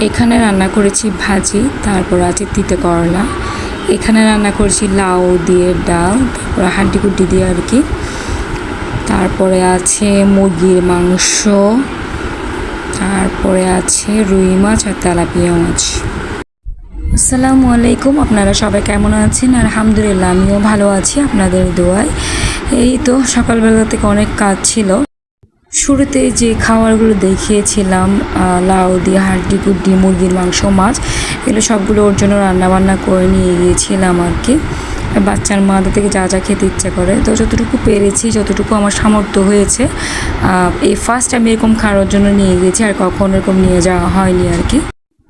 এখানে রান্না করেছি ভাজি, তারপর আছে তিতে করলা। এখানে রান্না করেছি লাউ দিয়ে ডাল, তারপর হাড্ডি কুড্ডি দিয়ে আর কি। তারপরে আছে মুরগির মাংস, তারপরে আছে রুই মাছ আর তেলাপিয়া মাছ। আসসালামু আলাইকুম, আপনারা সবাই কেমন আছেন? আলহামদুলিল্লাহ, আমিও ভালো আছি আপনাদের দোয়ায়। এই তো সকালবেলা থেকে অনেক কাজ ছিল। শুরুতে যে খাবারগুলো দেখিয়েছিলাম, লাউ দিয়ে হাড্ডি কুড্ডি, মুরগির মাংস, মাছ, এগুলো সবগুলো ওর জন্য রান্নাবান্না করে নিয়ে গিয়েছিলাম আর কি। বাচ্চার মাথা থেকে যা যা খেতে ইচ্ছা করে, তো যতটুকু পেরেছি, যতটুকু আমার সামর্থ্য হয়েছে, এই ফার্স্ট আমি এরকম খাওয়ার জন্য নিয়ে গিয়েছি, আর কখনো এরকম নিয়ে যাওয়া হয়নি আর কি।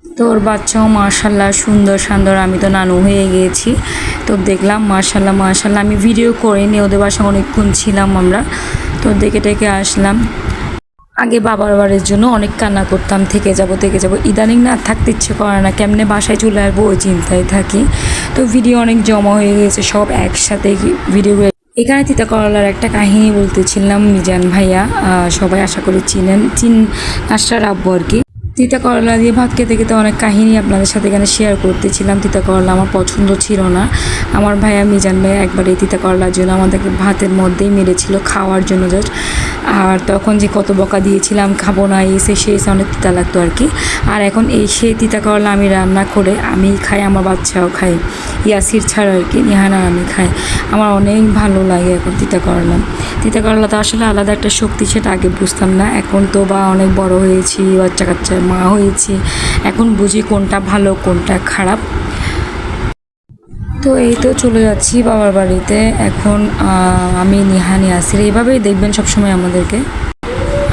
তো ওর বাচ্চাও মাশাল্লাহ সুন্দর সুন্দর, আমি তো নানু হয়ে গিয়েছি। তো দেখলাম মাশাল্লাহ মাশাল্লাহ, আমি ভিডিও করিনি, ওদের বাসায় অনেকক্ষণ ছিলাম আমরা, তো দেখে টেকে আসলাম। আগে বাবার বাড়ির জন্য অনেক কান্না করতাম, থেকে যাব ইদানিং না থাকতে ইচ্ছে করে না, কেমনে বাসায় চলে আসবো ওই চিন্তায় থাকি। তো ভিডিও অনেক জমা হয়ে গেছে, সব একসাথে ভিডিও। এখানে তিতা করলার একটা কাহিনী বলতেছিলাম, মিজান ভাইয়া, সবাই আশা করি নাস্টার আব্বু আর কি। তিতা করলা দিয়ে ভাত খেতে খেতে অনেক কাহিনী আপনাদের সাথে এখানে শেয়ার করতেছিলাম। তিতা করলা আমার পছন্দ ছিল না, আমার ভাইয়া মিজান ভাইয়া একবার এই তিতা করলার জন্য আমাদেরকে ভাতের মধ্যেই মেরেছিল খাওয়ার জন্য জাস্ট। আর তখন যে কত বকা দিয়েছিলাম, খাবো না, এসে অনেক তিতা লাগতো আর কি। আর এখন সেই তিতা করলা আমি রান্না করে আমি খাই, আমার বাচ্চাও খাই, ইয়াসির ছাড়া আর কি, নিহানা আমি খাই। আমার অনেক ভালো লাগে এখন তিতা করলা তো আসলে আলাদা একটা শক্তি, সেটা আগে বুঝতাম না। এখন তো বা অনেক বড় হয়েছি, বাচ্চা কাচ্চার মা হয়েছি, এখন বুঝি কোনটা ভালো কোনটা খারাপ। তো এই তো চলে যাচ্ছি বাবার বাড়িতে এখন। আমি নিহানি আসির, এইভাবেই দেখবেন সবসময় আমাদেরকে।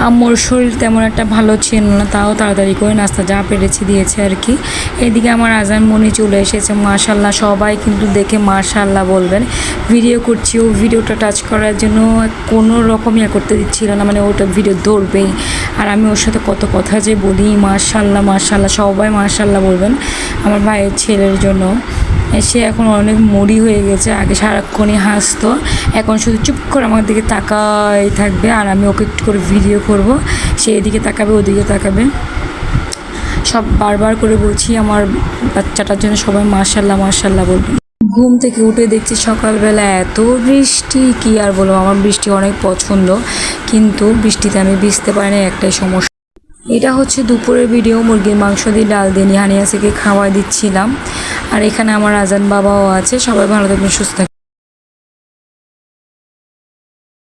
আম্মুর শরীর তেমন একটা ভালো ছিল না, তাও তাড়াতাড়ি করে নাস্তা যা পেরেছি দিয়েছে আর কি। এদিকে আমার আজান মনি চলে এসেছে, মাশাল্লাহ সবাই কিন্তু দেখে মাশাল্লাহ বলবেন। ভিডিও করছি, ও ভিডিওটা টাচ করার জন্য কোনো রকম করতে দিচ্ছিল না, মানে ওটা ভিডিও ধরবেই। আর আমি ওর সাথে কত কথা যে বলি, মাশাল্লাহ মাশাল্লাহ সবাই মাশাল্লাহ বলবেন আমার ভাইয়ের ছেলের জন্য। সে এখন অনেক মুড়ি হয়ে গেছে, আগে সারাক্ষণই হাসতো, এখন শুধু চুপ করে আমার দিকে তাকাই থাকবে, আর আমি ওকে একটু করে ভিডিও করব, সে এদিকে তাকাবে ওদিকে তাকাবে। সব বারবার করে বলছি আমার বাচ্চাটার জন্য সবাই মাশাল্লাহ মাশাল্লাহ বলবেন। ঘুম থেকে উঠে দেখছি সকালবেলা এত বৃষ্টি, কি আর বলবো, আমার বৃষ্টি অনেক পছন্দ, কিন্তু বৃষ্টিতে আমি ভিজতে পারি না, একটাই সমস্যা। এটা হচ্ছে দুপুরের ভিডিও, মুরগির মাংস দিয়ে ডাল দিয়ে নিহানিয়াসিকে খাওয়াই দিচ্ছিলাম। আর এখানে আমার আজান বাবাও আছে। সবাই ভালো থাকবেন, সুস্থ থাকবেন।